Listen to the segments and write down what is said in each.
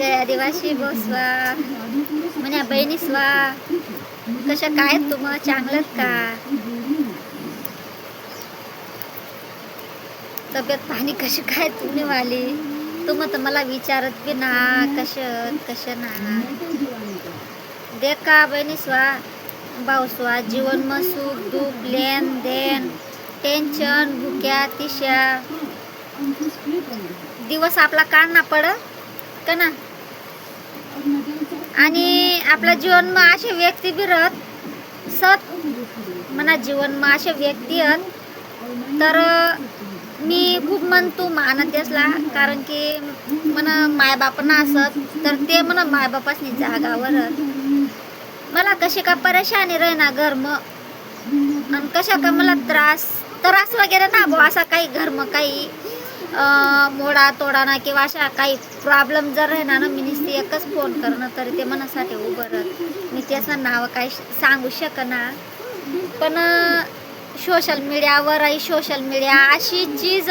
जय आदिवासी बोसवा म्हण्या बहिणीस्वा कशा काय तुम चांगलंच का तब्येत पाणी कशी काय तुम्ही वाली तुम तर मला विचारत बी ना कशं ना देखा बहिणीस्वा भाऊस्वा जीवन में सुख दुख लेन देन टेन्शन भुक्या तिशा दिवस आपला काढणं पड का ना आणि आपल्या जीवन में असे व्यक्ती बी राहत सत मना जीवन में असे व्यक्ती आहेत तर मी खूप म्हणतो मानत असला कारण की मना मायबापना असत तर ते मना मायबापासनी जागावर मला कशी का परेशानी राहीना घर मग आणि कशा का मला त्रास वगैरे ना बो असा काही घर मग काही मोडा तोडा ना किंवा अशा काही प्रॉब्लेम जर राहिना ना मी नुसती एकच फोन करणं तर ते मनासाठी उभं राहत मी त्याचं नाव काही सांगू शकना पण सोशल मीडिया अशी चीज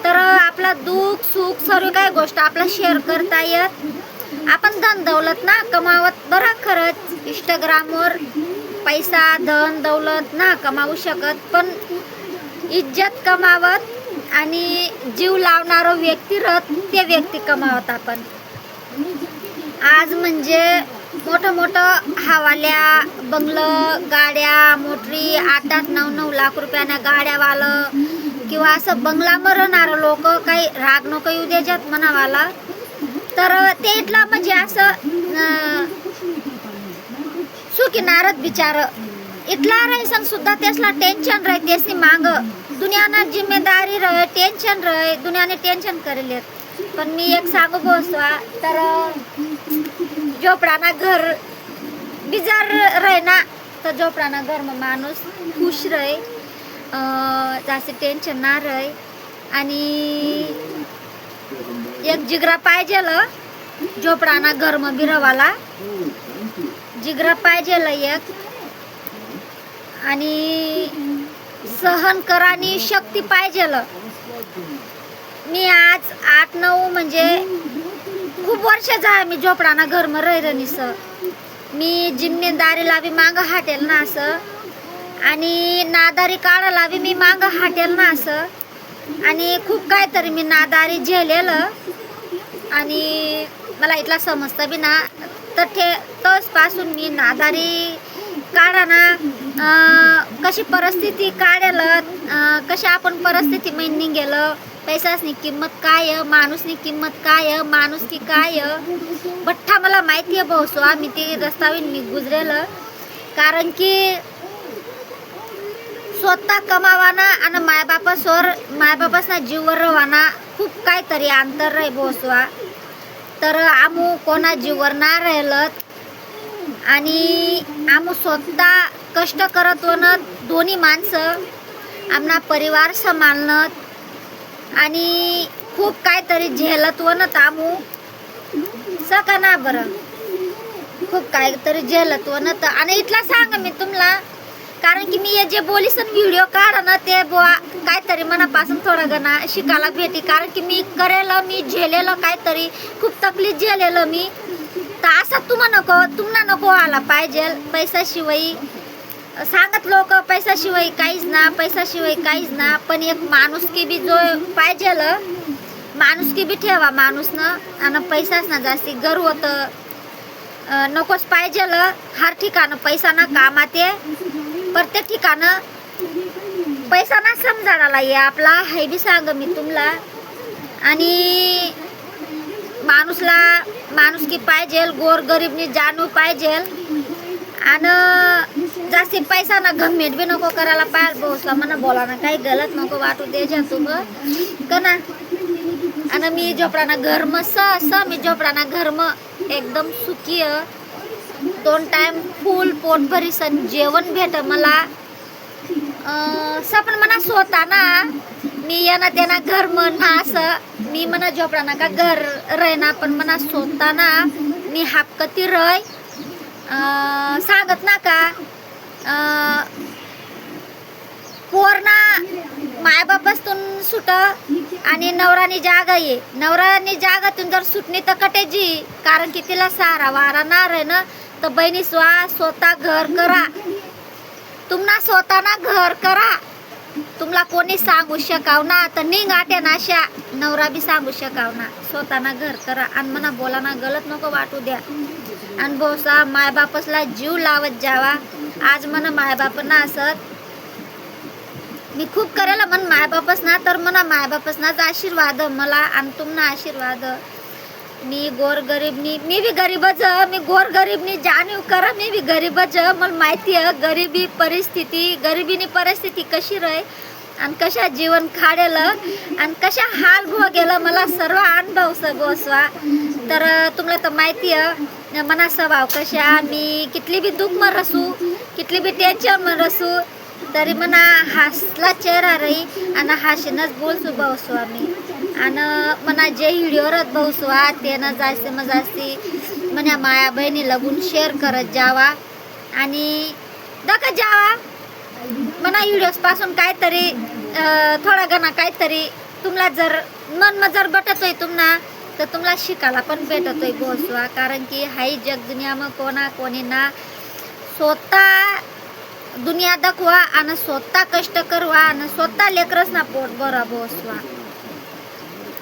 तर आपला दुःख सुख सर्व काही गोष्ट आपला शेअर करता येत आपण धन दौलत ना कमावत बरं खरंच इंस्टाग्रामवर पैसा धन दौलत ना कमावू शकत पण इज्जत कमावत आणि जीव लावणारा व्यक्ती राहत ते व्यक्ती कमावत आपण आज म्हणजे मोठं हवाल्या बंगलं गाड्या मोटरी 8-9 लाख रुपयाने गाड्यावालं किंवा असं बंगला मरणारं लोक काही राग नको येऊ द्याच्यात म्हणावाला तर ते इथला म्हणजे असं सुखी नारद बिचार इथला राही सुद्धा त्यासला टेन्शन राही त्यासनी मांग दुनियानं जिम्मेदारी रहे टेन्शन रहे दुनियाने टेन्शन करेल पण मी एक सांगू बोसवा तर झोपडाना घर बिजार रहे ना तर झोपडाना घर में माणूस खुश रहे जास्त टेन्शन ना रहे आणि एक जिगरा पाहिजे झोपडाना घर में बिरवाला जिगरा पाहिजे एक आणि सहन करानी शक्ती पाहिजे मी आज 8-9 म्हणजे खूप वर्ष झाले मी झोपडाना घर में रहिरनीस मी जिम्मेदारीला बी मागं हाटेल ना असं आणि नादारी काढायला बी मी मागं हाटेल ना असं आणि खूप काहीतरी मी नादारी झेलेलं आणि मला इथला समजतं बी ना तर तसपासून मी नादारी काढा ना कशी परिस्थिती काढेल कशी आपण परिस्थिती मैनी गेलं पैसासनी किंमत काय माणूसनी किंमत काय माणुसकी काय बठ्ठा मला माहिती आहे भाऊसो आम्ही ते रस्त्यावरून मी गुजरेल कारण की स्वतः कमावाना आणि मायबापासना जीववर रवाना खूप काहीतरी अंतर रे भाऊसवा तर आमू कोणा जीववर ना राहिलं आणि आम्ही स्वतः कष्ट करत होणं दोन्ही माणसं आमना परिवार सांभाळणं आणि खूप काहीतरी झेलत होणं आमू सका ना बरं खूप काहीतरी झेलत होणं आणि इथला सांग मी तुम्हाला कारण की मी जे बोलीसन व्हिडिओ काढा ना ते बुवा काहीतरी मनापासून थोडं गणा शिकायला भेटी कारण की मी करेल मी झेलेलं काहीतरी खूप तकलीफ झेलेलं मी तर असं तुम्हाला नको आला पाहिजे पैशाशिवाय सांगत लोक पैशाशिवाय काहीच ना पण एक माणुसकी बी जो पाहिजे माणुसकी बी ठेवा माणूसनं आणि पैसाच ना जास्ती गर्व होतं नकोच पाहिजे हर ठिकाणं पैसा ना कामात आहे प्रत्येक ठिकाणं पैसा ना समजायला ये आपला हे बी सांग मी तुम्हाला आणि माणुसकी पाहिजे गोर गरीबनी जाणू पाहिजे आणि जास्ती पैसा ना घमेट बी नको करायला पाहिजे बोसला म्हणा बोला ना काही गलत नको वाटू द्यायच्या तुम्ही का ना आणि मी झोपडाना घर मी झोपडाना घर एकदम सुखी 2 टाइम फुल पोट भरी सण जेवण भेट मला सपन मना स्वतः ना मी येना त्यांना घर म्हणा असं मी मना झोपडाना का घर राहना पण मना स्वतः ना मी हापकती रय सांगत ना का पोरना मायबापासून सुट आणि नवरानी जागा ये, नवरानी जागातून जर सुटणी तर कटेजी, कारण की तिला सारा वारा नार आहे ना. तर बहिणी स्वतः घर करा, तुम्हाला स्वतःना घर करा. तुम्हाला कोणी सांगू शकाव ना तर निघ आट्या नाशा, नवरा बी सांगू शकाव ना. स्वतःना घर करा आणि म्हणा बोला ना गलत नको वाटू द्या. आणि बोसा मायबापसला जीव लावत जावा. आज म्हणा मायबाप ना असत मी खूप करायला म्हण मायबापस ना, तर म्हणा मायबापस नाच आशीर्वाद मला आणि तुम्हाला आशीर्वाद. मी गोरगरीबनी, मी बी गरीबच, मी गोरगरीबनी जाणीव करा, मी बी गरीबच. मला माहिती आहे गरिबीनी परिस्थिती कशी रहे आणि कशा जीवन खाडेलं आणि कशा हाल भोगेलं मला सर्व अनुभव बसवा. तर तुम्हाला तर माहिती आहे मना स्वभाव कशा, मी कितली बी दुःख मर असू, कितली बी टेन्शन मर असू, तरी म्हणा हसला चेहरा रही आणि हाशीनच बोलसू बसवा मी. आणि म्हणा जे व्हिडिओवर बसवा त्यानं जास्ती मग जास्ती म्हणा माया बहिणी लगून शेअर करत जावा आणि दाखत जावा. म्हणा व्हिडिओज पासून काहीतरी थोडा गणा काहीतरी तुम्हाला जर मन जर बटतोय तुम्हाला तर तुम्हाला शिकायला पण भेटतोय बसवा. कारण की हाई जग दुनिया मग कोणा कोणी ना स्वतः दुनिया दाखवा आणि स्वतः कष्ट करवा आणि स्वतः लेकरच ना पोट बरा बसवा.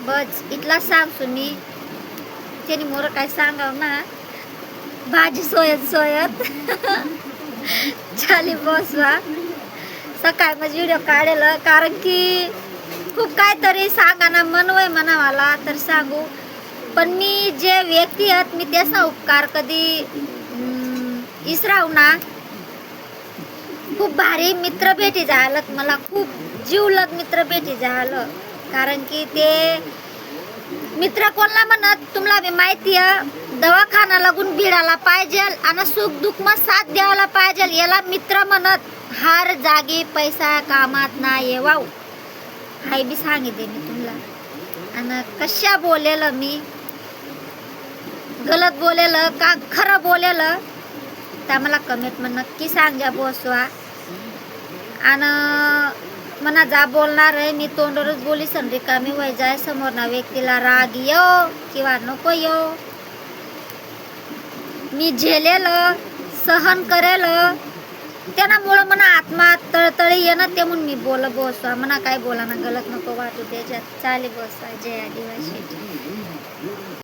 बस इथला सांगतो मी, त्याने मोर काय सांगाव ना, भाजी सोयत चाली बसवा. सकाळ म्हणजे व्हिडिओ काढेल कारण की खूप काहीतरी सांगा ना मनवय मनावाला तर सांगू. पण मी जे व्यक्ती आहेत मी त्याचा उपकार कधी इसराव ना. खूप भारी मित्र भेटी झालं मला, खूप जीवलग मित्र भेटी झालं. कारण की ते मित्र कोणला म्हणत तुम्हाला बी माहिती आहे, दवाखाना लागून भिडायला पाहिजे आणि सुख दुःख मग साथ द्यायला पाहिजे याला मित्र म्हणत. हर जागी पैसा कामात ना येवाव हाय बी सांगितले मी तुम्हाला. आणि कशा बोलेलं मी, गलत बोलेलं का खरं बोलेलं तर मला कमेंट मग नक्की सांगा बसवा. आणि म्हणा जा बोलणार आहे मी तोंडवरच बोली सन रिकामी वय जाय, समोर ना व्यक्तीला राग येऊ किंवा नको येऊ. मी झेलेलं सहन करेलं त्यामुळं म्हणा आत्मा तळतळी येणं ते म्हणून मी बोल बसवा. म्हणा काय बोला ना गलत नको वाटू त्याच्यात. चाले बसवा. जय आदिवासी.